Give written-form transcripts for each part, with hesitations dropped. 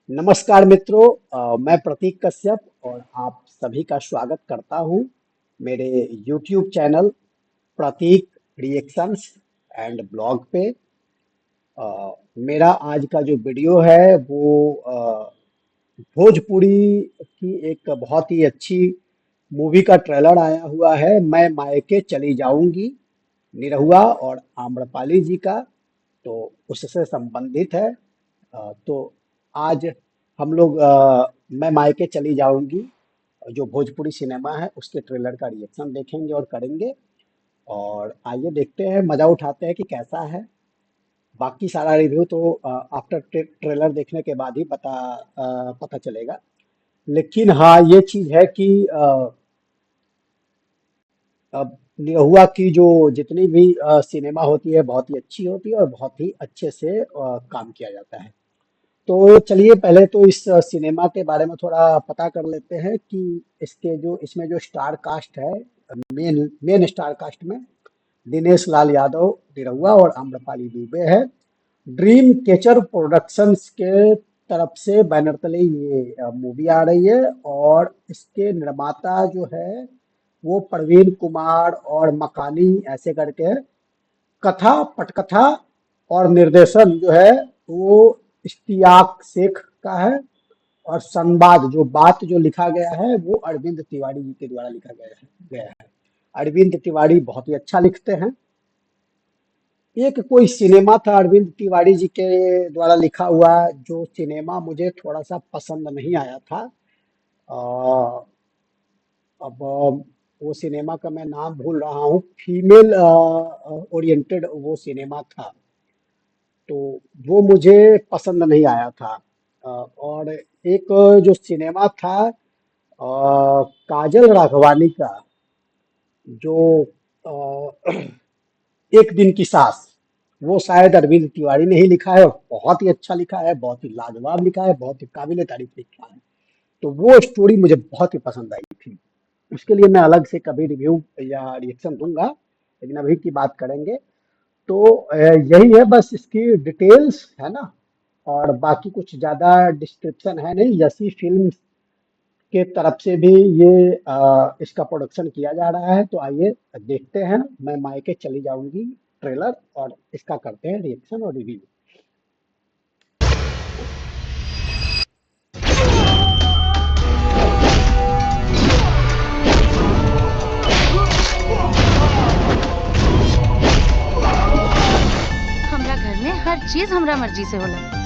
नमस्कार मित्रों। मैं प्रतीक कश्यप और आप सभी का स्वागत करता हूं मेरे YouTube channel Prateek reactions and blog पे। मेरा आज का जो वीडियो है वो भोजपुरी की एक बहुत ही अच्छी मूवी का ट्रेलर आया हुआ है, मैं मायके चली जाऊंगी, निरहुआ और आम्रपाली जी का। तो उससे संबंधित है। तो आज हम लोग मैं मायके चली जाऊंगी जो भोजपुरी सिनेमा है उसके ट्रेलर का रिएक्शन देखेंगे और करेंगे। और आइए देखते हैं, मजा उठाते हैं कि कैसा है। बाकी सारा रिव्यू तो आफ्टर ट्रेलर देखने के बाद ही पता चलेगा। लेकिन हाँ, ये चीज है कि अब निरहुआ की जो जितनी भी सिनेमा होती है बहुत ही अच्छी होती है और बहुत ही अच्छे से काम किया जाता है। तो चलिए पहले तो इस सिनेमा के बारे में थोड़ा पता कर लेते हैं कि इसमें जो स्टार कास्ट है, मेन मेन स्टार कास्ट में दिनेश लाल यादव निरहुआ और आम्रपाली दुबे है। ड्रीम कैचर प्रोडक्शंस के तरफ से बैनर तले ये मूवी आ रही है और इसके निर्माता जो है वो प्रवीण कुमार और मकानी ऐसे करके है। कथा पटकथा और निर्देशन जो है वो इश्तियाक शेख का है। और संवाद जो बात जो लिखा गया है वो अरविंद तिवारी जी के द्वारा लिखा गया है। अरविंद तिवारी बहुत ही अच्छा लिखते हैं। एक कोई सिनेमा था अरविंद तिवारी जी के द्वारा लिखा हुआ, जो सिनेमा मुझे थोड़ा सा पसंद नहीं आया था। अ, अब वो सिनेमा का मैं नाम भूल रहा हूँ, फीमेल ओरिएंटेड वो सिनेमा था। तो वो मुझे पसंद नहीं आया था। और एक जो सिनेमा था काजल राघवानी का, जो अ, एक दिन की सास, वो शायद अरविंद तिवारी ने ही लिखा है और बहुत ही अच्छा लिखा है, बहुत ही लाजवाब लिखा है, बहुत ही काबिल तारीफ लिखा है। तो वो स्टोरी मुझे बहुत ही पसंद आई थी। उसके लिए मैं अलग से कभी रिव्यू या रिएक्शन दूंगा, लेकिन अभी की बात करेंगे। तो यही है बस इसकी डिटेल्स, है ना। और बाकी कुछ ज्यादा डिस्क्रिप्शन है नहीं। यसी फिल्म के तरफ से भी ये इसका प्रोडक्शन किया जा रहा है। तो आइए देखते हैं, मैं मायके चली जाऊंगी ट्रेलर और इसका करते हैं रिएक्शन और रिव्यू। हमरा घर में हर चीज हमरा मर्जी से होला।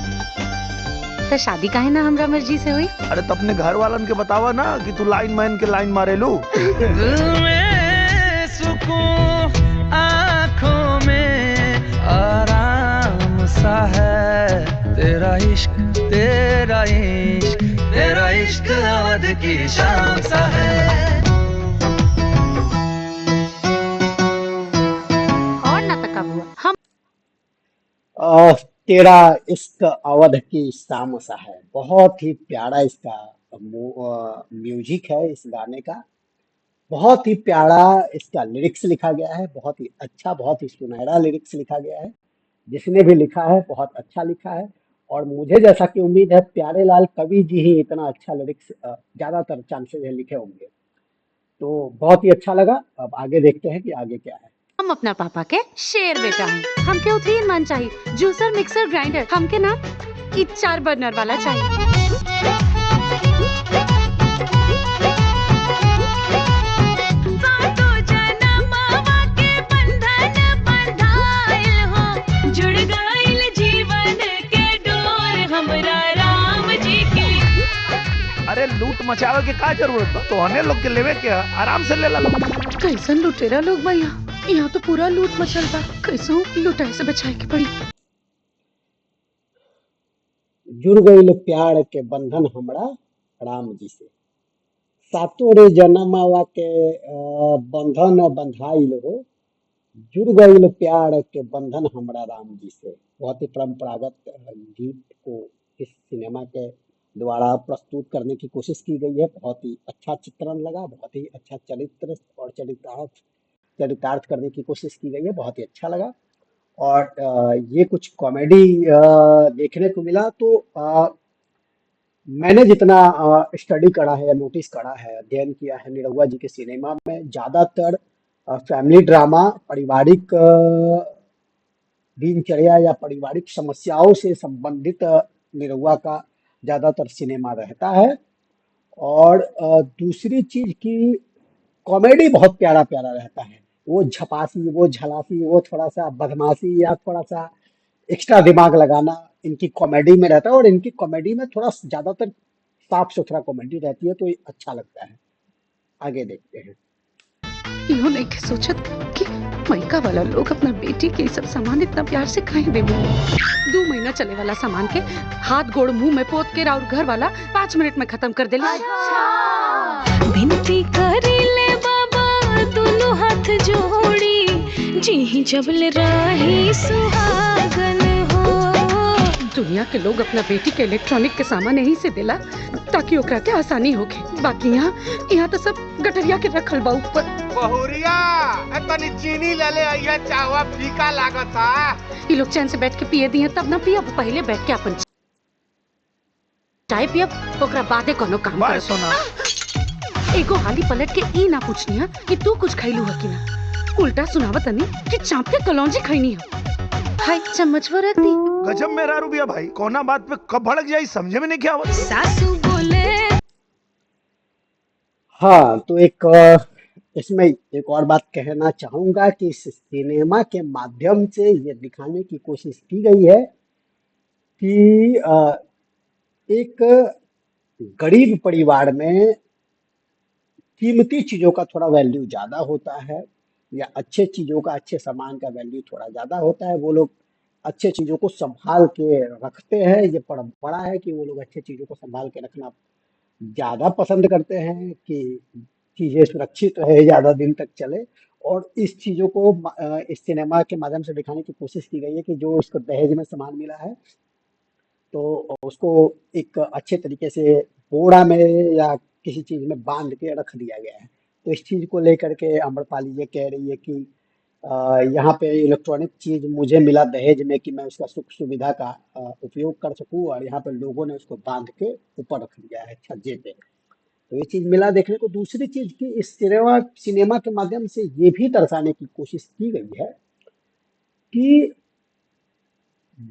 तो शादी काहे ना हमरा मर्जी से हुई। अरे तो अपने घर वालन के बतावा ना कि तू लाइन मैन के लाइन मारेलू। दिल में सुकून, आँखों में आराम सा है। तेरा इश्क तेरा इश्क तेरा इश्क अवध की शाम सा है। और ना तका बुआ हम तेरा इश्क अवध की शाम सा है, बहुत ही प्यारा इसका म्यूजिक है इस गाने का। बहुत ही प्यारा इसका लिरिक्स लिखा गया है, बहुत ही अच्छा, बहुत ही सुनहरा लिरिक्स लिखा गया है। जिसने भी लिखा है बहुत अच्छा लिखा है। और मुझे जैसा कि उम्मीद है प्यारे लाल कवि जी ही इतना अच्छा लिरिक्स ज्यादातर चांसेस है लिखे होंगे। तो बहुत ही अच्छा लगा। अब आगे देखते हैं कि आगे क्या है। हम अपना पापा के शेर बेटा हैं। हमके उ 3 मान चाहिए, जूसर मिक्सर ग्राइंडर। हमके ना ई 4 बर्नर वाला चाहिए। सातों जनमवा के बंधन बंधाइल हो, जुड़ गइल जीवन के डोर हमरा राम जी के। अरे लूट मचावे के का जरूरत बा, तो हने लोग के लेवे के ह, आराम से ले ला लो। कैसन लुटेरा लोग बा यहाँ तो पूरा लूट मचल बा। कैसो लुटाए से बचाए के पड़ी। जुड़ गईल प्यार के बंधन हमरा राम जी से, सातों रे जनमवा के बंधन बंधाइल हो, जुड़ गईल प्यार के बंधन हमरा राम जी से। बहुत ही परंपरागत गीत को इस सिनेमा के द्वारा प्रस्तुत करने की कोशिश की गई है। बहुत ही अच्छा चित्रण लगा, बहुत ही अच्छा चरित्र और चरितार्थ करने की कोशिश की गई है, बहुत ही अच्छा लगा। और ये कुछ कॉमेडी देखने को मिला। तो मैंने जितना स्टडी करा है, नोटिस करा है, अध्ययन किया है निरहुआ जी के सिनेमा में, ज्यादातर फैमिली ड्रामा, पारिवारिक दिनचर्या या पारिवारिक समस्याओं से संबंधित निरहुआ का ज्यादातर सिनेमा रहता है। और दूसरी चीज की कॉमेडी बहुत प्यारा प्यारा रहता है। वो झपासी, वो झलासी, वो थोड़ा सा बदमाशी या थोड़ा सा एक्स्ट्रा दिमाग लगाना इनकी कॉमेडी में रहता है, और इनकी कॉमेडी में थोड़ा ज्यादातर साफ सुथरा कॉमेडी रहती है, तो ये अच्छा लगता है। आगे देखते हैं। इहो नहीं के सोचत कि मायका वाला लोग अपना बेटी के ई सब सामान इतना प्यार से काहे देवे। 2 महीना चले वाला सामान के हाथ गोड़ मुंह में पोत के और घर वाला 5 मिनट में खत्म कर देले। विनती करीले बाबा दोनों हाथ जोड़ी, जी जबल राही सुहागन हो। दुनिया के लोग अपना बेटी के इलेक्ट्रॉनिक के सामान यहीं से देला ताकि ओकरा के आसानी होखे। बाकी यहाँ तो सब गटरिया के रखल बा ऊपर। बहुरिया तनी चीनी ले ले आइया, चाहवा फीका लागता। ये लोग चैन से बैठ के पिए दिए तब ना पिया, पहले बैठ के अपन चाय पियब, ओकरा बादे कोनो काम बाय कर। सोना। एगो हाली पलट के ई ना पूछनिया कि तू कुछ खैलू है कि ना, उल्टा सुनावत तनी कि चाप के कलौंजी खैनी है। हाय चम्मच वो रहती। गजब मेरा रुबिया भाई, कोना बात पे कब भड़क जाई समझे में नहीं क्या आवत। सासू बोले हाँ, तो इसमें एक और बात कहना चाहूंगा कि इस सिनेमा के माध्यम से ये दिखाने की कोशिश की गई है कि एक गरीब परिवार में कीमती चीजों का थोड़ा वैल्यू ज्यादा होता है, या अच्छे चीजों का, अच्छे सामान का वैल्यू थोड़ा ज्यादा होता है। वो लोग अच्छे चीजों को संभाल के रखते हैं। ये परंपरा है कि वो लोग अच्छे चीजों को संभाल के रखना ज्यादा पसंद करते हैं कि चीजें सुरक्षित रहे, ज्यादा दिन तक चले। और इस चीजों को इस सिनेमा के माध्यम से दिखाने की कोशिश की गई है कि जो इसको दहेज में सामान मिला है तो उसको एक अच्छे तरीके से बोरा में या किसी चीज में बांध के रख दिया गया है। तो इस चीज को लेकर के अम्रपाली ये कह रही है कि यहाँ पे इलेक्ट्रॉनिक चीज मुझे मिला दहेज में कि मैं उसका सुख सुविधा का उपयोग कर सकूं, और यहाँ पे लोगों ने उसको बांध के ऊपर रख दिया है छज्जे पे। तो ये चीज मिला देखने को। दूसरी चीज की इस सिनेमा के माध्यम से ये भी दर्शाने की कोशिश की गई है कि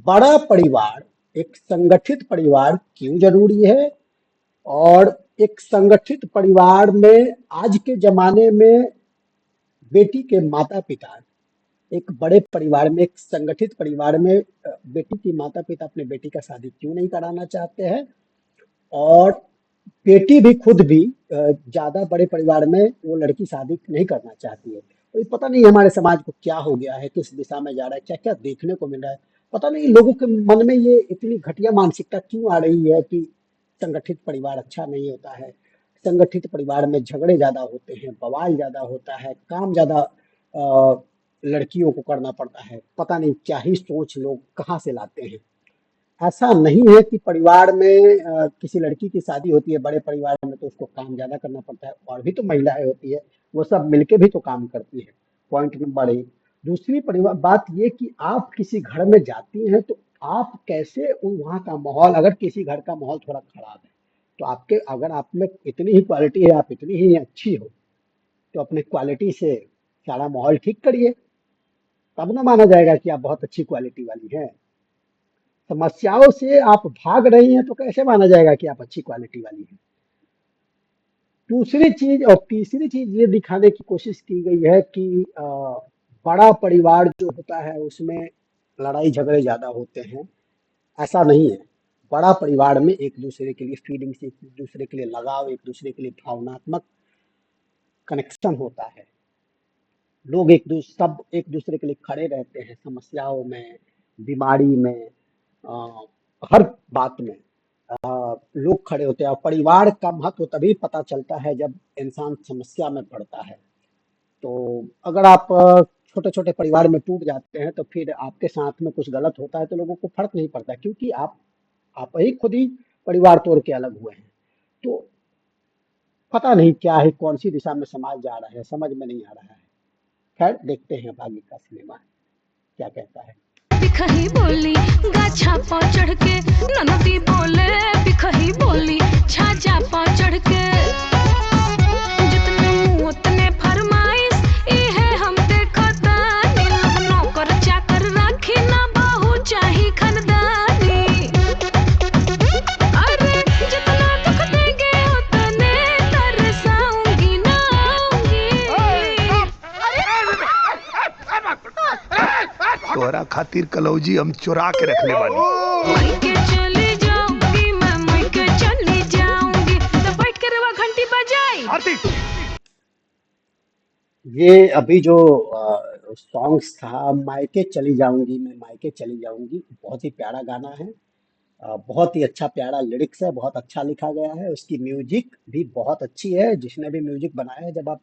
बड़ा परिवार, एक संगठित परिवार क्यों जरूरी है, और एक संगठित परिवार में आज के जमाने में बेटी के माता पिता, एक बड़े परिवार में, एक संगठित परिवार में बेटी की माता पिता अपने बेटी का शादी क्यों नहीं कराना चाहते हैं, और बेटी भी खुद भी ज्यादा बड़े परिवार में वो लड़की शादी नहीं करना चाहती है। तो ये पता नहीं हमारे समाज को क्या हो गया है, किस दिशा में जा रहा है, क्या क्या देखने को मिल रहा है। पता नहीं लोगों के मन में ये इतनी घटिया मानसिकता क्यों आ रही है कि संगठित परिवार अच्छा नहीं होता है, संगठित परिवार में झगड़े ज्यादा होते हैं, बवाल ज्यादा होता है, काम ज्यादा लड़कियों को करना पड़ता है। पता नहीं क्या ही सोच लोग कहाँ से लाते हैं। ऐसा नहीं है कि परिवार में किसी लड़की की शादी होती है बड़े परिवार में तो उसको काम ज्यादा करना पड़ता है, और भी तो महिलाएं होती है, वो सब मिलके भी तो काम करती है। Point number 1। दूसरी परिवार बात ये कि आप किसी घर में जाती हैं तो आप कैसे वहाँ का माहौल, अगर किसी घर का माहौल थोड़ा खराब है तो आपके, अगर आप में इतनी ही क्वालिटी है, आप इतनी ही अच्छी हो, तो अपने क्वालिटी से सारा माहौल ठीक करिए, तब ना माना जाएगा कि आप बहुत अच्छी क्वालिटी वाली हैं। समस्याओं से आप भाग रही हैं तो कैसे माना जाएगा कि आप अच्छी क्वालिटी वाली हैं। दूसरी चीज और तीसरी चीज ये दिखाने की कोशिश की गई है कि बड़ा परिवार जो होता है उसमें लड़ाई झगड़े ज्यादा होते हैं। ऐसा नहीं है। बड़ा परिवार में एक दूसरे के लिए फीलिंग्स, एक दूसरे के लिए लगाव, एक दूसरे के लिए भावनात्मक कनेक्शन होता है। लोग सब एक दूसरे के लिए खड़े रहते हैं, समस्याओं में, बीमारी में, हर बात में लोग खड़े होते हैं। और परिवार का महत्व तभी पता चलता है जब इंसान समस्या में पड़ता है। तो अगर आप छोटे छोटे परिवार में टूट जाते हैं तो फिर आपके साथ में कुछ गलत होता है तो लोगों को फर्क नहीं पड़ता, क्योंकि आप ही खुद ही परिवार तोड़ के अलग हुए हैं। तो पता नहीं क्या है, कौन सी दिशा में समाज जा रहा है, समझ में नहीं आ रहा है। खैर देखते हैं आगे का सिनेमा क्या कहता है। बिखही बोली गाछा पर चढ़ के ननदी बोले, बिखही बोली खातिर कलौजी हम चुरा के रख ले बानी। मायके चली जाऊंगी मैं, मायके चली जाऊंगी, तो बैठ कर वो घंटी बजाई। आरती ये अभी जो सॉन्ग्स था, मायके चली जाऊंगी मैं, मायके चली जाऊंगी, बहुत ही प्यारा गाना है। बहुत ही अच्छा प्यारा लिरिक्स है, बहुत अच्छा लिखा गया है। उसकी म्यूजिक भी बहुत अच्छी है। जिसने भी म्यूजिक बनाया है, जब आप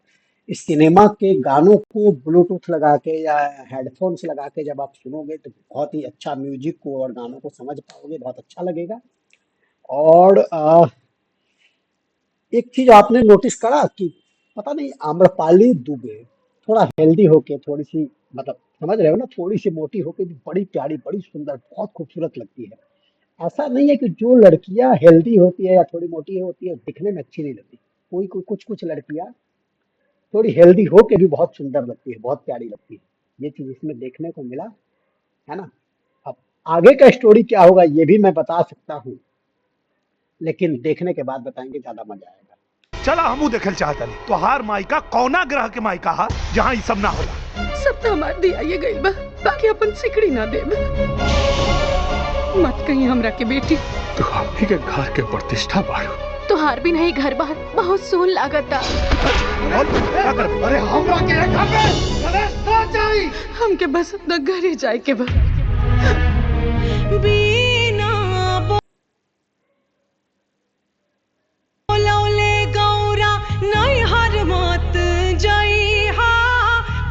इस सिनेमा के गानों को ब्लूटूथ लगा के या हेडफोन्स लगा के जब आप सुनोगे तो बहुत ही अच्छा म्यूजिक को और गानों को समझ पाओगे, बहुत अच्छा लगेगा। और एक चीज आपने नोटिस करा कि पता नहीं आम्रपाली दुबे थोड़ा हेल्दी होके, थोड़ी सी मतलब समझ रहे हो ना, थोड़ी सी मोटी होके भी बड़ी प्यारी, बड़ी सुंदर, बहुत खूबसूरत लगती है। ऐसा नहीं है कि जो लड़कियां हेल्दी होती है या थोड़ी मोटी होती है दिखने में अच्छी नहीं लगती। कोई कोई कुछ कुछ लड़कियां थोड़ी हेल्दी होके भी बहुत सुंदर लगती है, बहुत प्यारी लगती है। ये चीज इसमें देखने को मिला, है ना। अब आगे का स्टोरी क्या होगा ये भी मैं बता सकता हूँ, लेकिन देखने के बाद बताएंगे, ज्यादा मजा आएगा। चला हमू देखल चाहता नहीं तो हार माइका कौना ग्रह के माइका हा जहाँ ये सब ना होला। सब तो हमार दिया ये गइल बा, बाकी अपन सिकड़ी ना देब। मत कहीं हमरा के बेटी। तू हमनी के घर के प्रतिष्ठा बाड़ू। तुहार भी नहीं घर बार बहुत सोन लागता। बोल, क्या कर अरे हमरा के यहाँ पे अरे सो जाई। हमके बस अपना घरे जाए के बा। बिना बोलौले गौरा नैहर मत जइहा,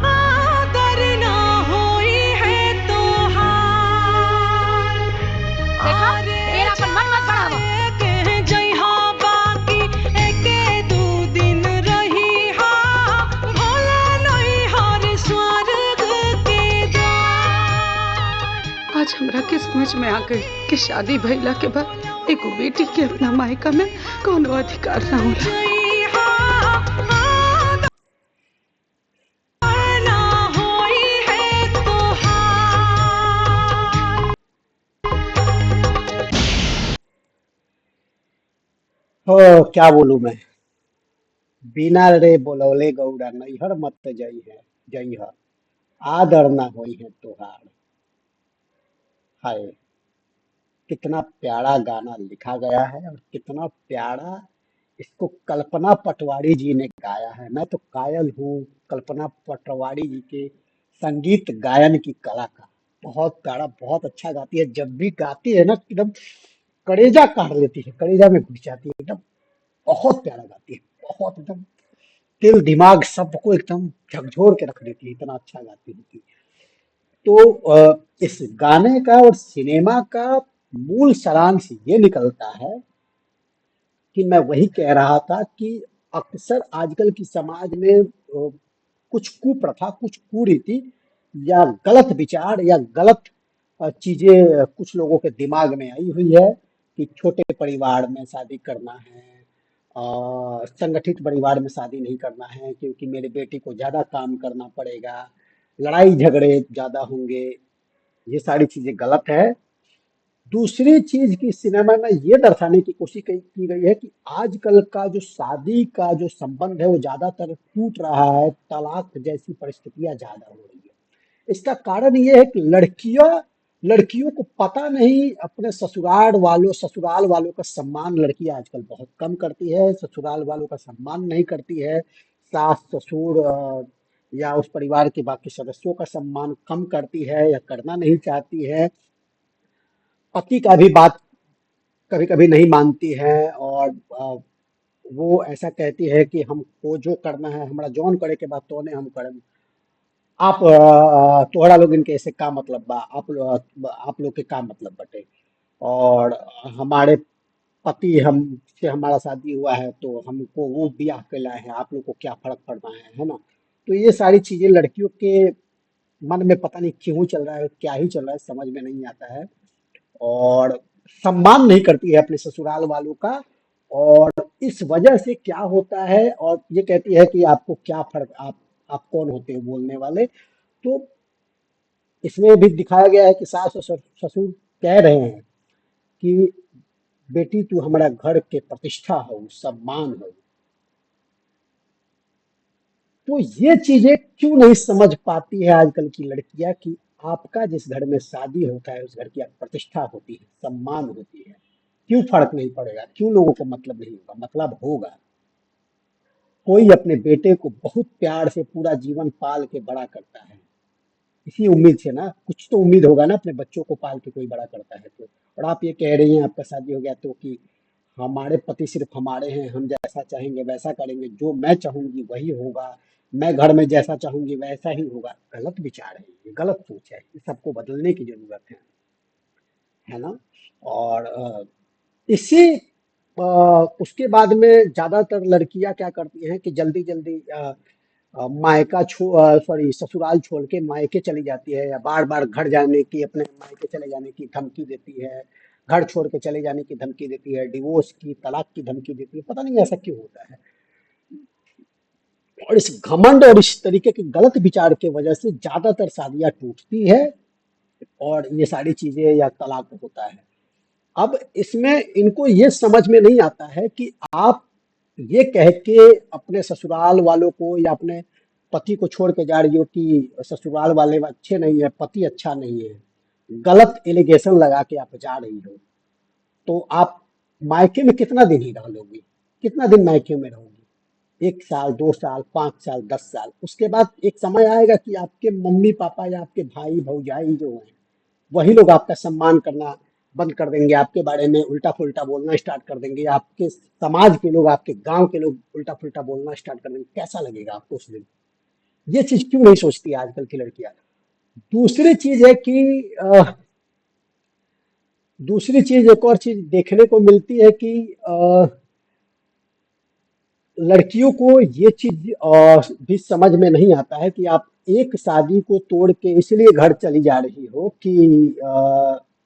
आदर ना होई है तोहार। देखा, ढेर अपन मन मत बढ़ावा। के जइहा बाकी एके दू दिन रहिहा, भोला नैहर स्वर्ग के द्वार। आज हमरा के समझ में आ गई कि शादी भइला के बाद एगो बेटी के अपना मायका में कोनो अधिकार ना होला। जइहा आदर ना होई है तोहार। हो क्या बोलूं मैं, बिना रे बोलौले गौड़ा नैहर मत जई है, जई है, आदर ना होई है तोहार। हाय, कितना प्यारा गाना लिखा गया है और कितना प्यारा इसको कल्पना पटवारी जी ने गाया है। मैं तो कायल हूँ कल्पना पटवारी जी के संगीत गायन की कला का। बहुत प्यारा, बहुत अच्छा गाती है। जब भी गाती है ना एकदम कलेजा काट लेती है, कलेजा में घुस जाती है एकदम। बहुत प्यारा गाती है, बहुत एकदम दिल दिमाग सबको एकदम झकझोर के रख देती है, इतना अच्छा गाती है। तो इस गाने का और सिनेमा का मूल सारांश ये निकलता है कि मैं वही कह रहा था कि अक्सर आजकल की समाज में कुछ कुप्रथा, कुछ कुरीति या गलत विचार या गलत चीजें कुछ लोगों के दिमाग में आई हुई है कि छोटे परिवार में शादी करना है, संगठित परिवार में शादी नहीं करना है क्योंकि मेरे बेटी को ज्यादा काम करना पड़ेगा, लड़ाई झगड़े ज्यादा होंगे। ये सारी चीजें गलत है। दूसरी चीज की सिनेमा में ये दर्शाने की कोशिश की गई है कि आजकल का जो शादी का जो संबंध है वो ज्यादातर टूट रहा है, तलाक जैसी परिस्थितियां ज्यादा हो रही है। इसका कारण ये है कि लड़कियों को पता नहीं, अपने ससुराल वालों का सम्मान लड़की आजकल बहुत कम करती है, ससुराल वालों का सम्मान नहीं करती है। सास ससुर या उस परिवार के बाकी सदस्यों का सम्मान कम करती है या करना नहीं चाहती है। पति का भी बात कभी कभी नहीं मानती है और वो ऐसा कहती है कि हमको जो करना है हमारा जौन करे के बाद तो ने हम करम। आप तोहरा लोग इनके ऐसे का मतलब बा, आप लोग के का मतलब बटे। और हमारे पति हमसे हमारा शादी हुआ है तो हमको वो ब्याह के लाए हैं, आप लोग को क्या फर्क पड़ना है ना। तो ये सारी चीजें लड़कियों के मन में पता नहीं क्यों चल रहा है, क्या ही चल रहा है समझ में नहीं आता है। और सम्मान नहीं करती है अपने ससुराल वालों का। और इस वजह से क्या होता है, और ये कहती है कि आपको क्या फर्क, आप कौन होते हो बोलने वाले। तो इसमें भी दिखाया गया है कि सास और ससुर कह रहे हैं कि बेटी तू हमारा घर के प्रतिष्ठा हो, सम्मान हो। तो ये चीजें क्यों नहीं समझ पाती है आजकल की लड़कियां कि आपका जिस घर में शादी होता है उस घर की प्रतिष्ठा होती है, सम्मान होती है। क्यों फर्क नहीं पड़ेगा? क्यों लोगों को मतलब नहीं होगा? मतलब होगा। कोई अपने बेटे को बहुत प्यार से पूरा जीवन पाल के बड़ा करता है, इसी उम्मीद से ना, कुछ तो उम्मीद होगा ना अपने बच्चों को पाल के कोई बड़ा करता है तो। और आप ये कह रही हैं आपका शादी हो गया तो कि हमारे पति सिर्फ हमारे हैं, हम जैसा चाहेंगे वैसा करेंगे, जो मैं चाहूंगी वही होगा, मैं घर में जैसा चाहूंगी वैसा ही होगा। गलत विचार है, ये गलत सोच है, इस सबको बदलने की जरूरत है ना। और इसी उसके बाद में ज्यादातर लड़कियां क्या करती हैं कि जल्दी जल्दी मायका सॉरी ससुराल छोड़ के मायके चली जाती है, या बार बार घर जाने की, अपने मायके चले जाने की धमकी देती है, घर छोड़ के चले जाने की धमकी देती है, डिवोर्स की, तलाक की धमकी देती है। पता नहीं ऐसा क्यों होता है। और इस घमंड और इस तरीके के गलत विचार के वजह से ज्यादातर शादियां टूटती है और ये सारी चीजें या तलाक होता है। अब इसमें इनको ये समझ में नहीं आता है कि आप ये कह के अपने ससुराल वालों को या अपने पति को छोड़ के जा रही हो कि ससुराल वाले अच्छे नहीं है, पति अच्छा नहीं है, गलत एलिगेशन लगा के आप जा रही हो, तो आप मायके में कितना दिन ही रह लोगी? कितना दिन मायके में रहोगी? 1 साल, 2 साल, 5 साल, 10 साल? उसके बाद एक समय आएगा कि आपके मम्मी पापा या आपके भाई भौजाई जो हैं वही लोग आपका सम्मान करना बंद कर देंगे, आपके बारे में उल्टा पुल्टा बोलना स्टार्ट कर देंगे, आपके समाज के लोग, आपके गांव के लोग उल्टा पुल्टा बोलना स्टार्ट कर देंगे। कैसा लगेगा आपको उस दिन? ये चीज क्यों नहीं सोचती आजकल की लड़कियां? दूसरी चीज है कि दूसरी चीज, एक और चीज देखने को मिलती है कि लड़कियों को ये चीज भी समझ में नहीं आता है कि आप एक शादी को तोड़ के इसलिए घर चली जा रही हो कि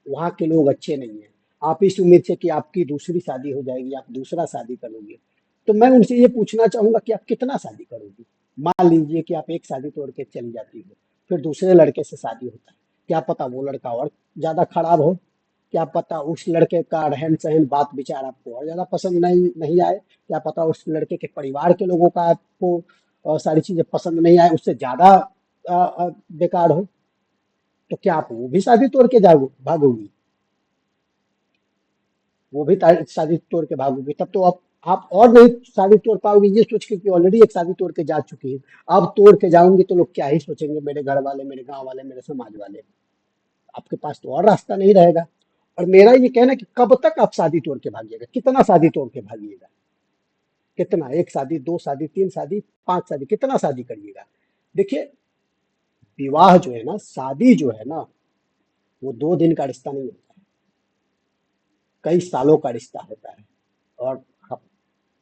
वहाँ के लोग अच्छे नहीं हैं, आप इस उम्मीद से कि आपकी दूसरी शादी हो जाएगी, आप दूसरा शादी करोगे। तो मैं उनसे ये पूछना चाहूंगा कि आप कितना शादी करोगी? मान लीजिए कि आप एक शादी तोड़ के चली जाती हो, फिर दूसरे लड़के से शादी होता है, क्या पता वो लड़का और ज्यादा खराब हो, क्या पता उस लड़के का रहन सहन बात विचार आपको और ज्यादा पसंद नहीं नहीं आए, क्या पता उस लड़के के परिवार के लोगों का आपको सारी चीजें पसंद नहीं आए, उससे ज्यादा बेकार हो। तो क्या आप वो भी शादी तोड़ के जाओ भागोगी? वो भी शादी तोड़ के भागोगी? तब तो आप और नहीं शादी तोड़ पाओगी, ये सोच के कि ऑलरेडी एक शादी तोड़ के जा चुकी है, अब तोड़ के जाऊंगी तो लोग क्या ही सोचेंगे, मेरे घर वाले, मेरे गांव वाले, मेरे समाज वाले। आपके पास तो और रास्ता नहीं रहेगा। और मेरा ये कहना है कि कब तक आप शादी तोड़ के भागिएगा? कितना शादी तोड़ के भागिएगा? कितना? 1 शादी, 2 शादी, 3 शादी, 5 शादी, कितना शादी करिएगा? देखिए, विवाह जो है ना, शादी जो है ना, वो 2 दिन का रिश्ता नहीं होता है, कई सालों का रिश्ता होता है। और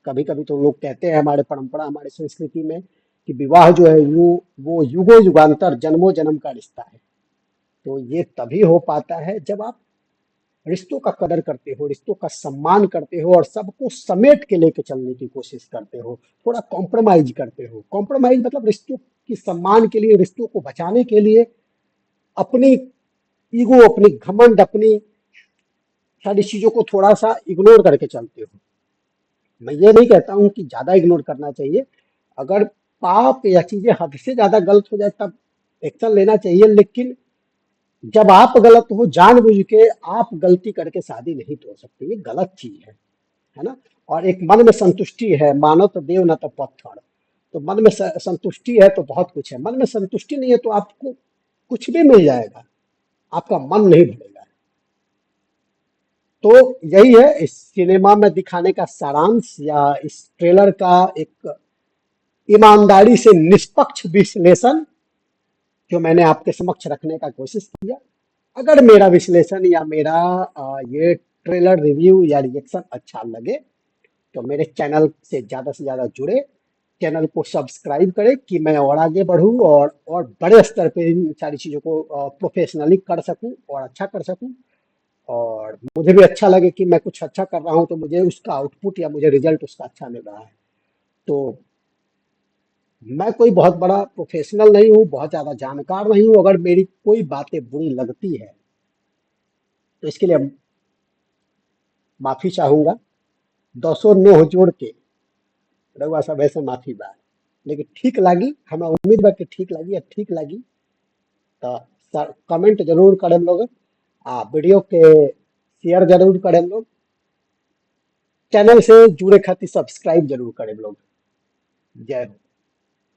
कभी कभी तो लोग कहते हैं, हमारे परंपरा, हमारे संस्कृति में, कि विवाह जो है वो युगो युगांतर, जन्मों जन्म का रिश्ता है। तो ये तभी हो पाता है जब आप रिश्तों का कदर करते हो, रिश्तों का सम्मान करते हो और सबको समेट के लेके चलने की कोशिश करते हो, थोड़ा कॉम्प्रोमाइज करते हो। कॉम्प्रोमाइज मतलब रिश्तों की सम्मान के लिए, रिश्तों को बचाने के लिए अपनी ईगो, अपनी घमंड, अपनी सारी चीजों को थोड़ा सा इग्नोर करके चलते हो। मैं ये नहीं कहता हूं कि ज्यादा इग्नोर करना चाहिए, अगर पाप या चीजें हद से ज्यादा गलत हो जाए तब एक्शन लेना चाहिए, लेकिन जब आप गलत हो, जानबूझ के आप गलती करके शादी नहीं तोड़ सकते, ये गलत चीज है ना। और एक मन में संतुष्टि है, मानो तो देव न तो पत्थर। तो मन में संतुष्टि है तो बहुत कुछ है, मन में संतुष्टि नहीं है तो आपको कुछ भी मिल जाएगा, आपका मन नहीं भरेगा। तो यही है इस सिनेमा में दिखाने का सारांश, या इस ट्रेलर का एक ईमानदारी से निष्पक्ष विश्लेषण जो मैंने आपके समक्ष रखने का कोशिश किया। अगर मेरा विश्लेषण या मेरा ये ट्रेलर रिव्यू या रिएक्शन अच्छा लगे तो मेरे चैनल से ज्यादा जुड़े, चैनल को सब्सक्राइब करें कि मैं और आगे बढ़ूं और बड़े स्तर पे इन सारी चीजों को प्रोफेशनली कर सकूं और अच्छा कर सकूं। और मुझे भी अच्छा लगे कि मैं कुछ अच्छा कर रहा हूं तो मुझे उसका आउटपुट या मुझे रिजल्ट उसका अच्छा मिल रहा है। तो मैं कोई बहुत बड़ा प्रोफेशनल नहीं हूँ, बहुत ज्यादा जानकार नहीं हूँ, अगर मेरी कोई बातें बुरी लगती है तो इसके लिए माफी चाहूंगा। 209 जोड़ के रउआ सब ऐसे माफी बा, लेकिन ठीक लगी, हमें उम्मीद बा कि ठीक लगी। तो कमेंट जरूर करें लोग, वीडियो के शेयर जरूर करें लोग, चैनल से जुड़े खातिर सब्सक्राइब जरूर करें लोग। जय हो,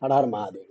हर हर महादेव।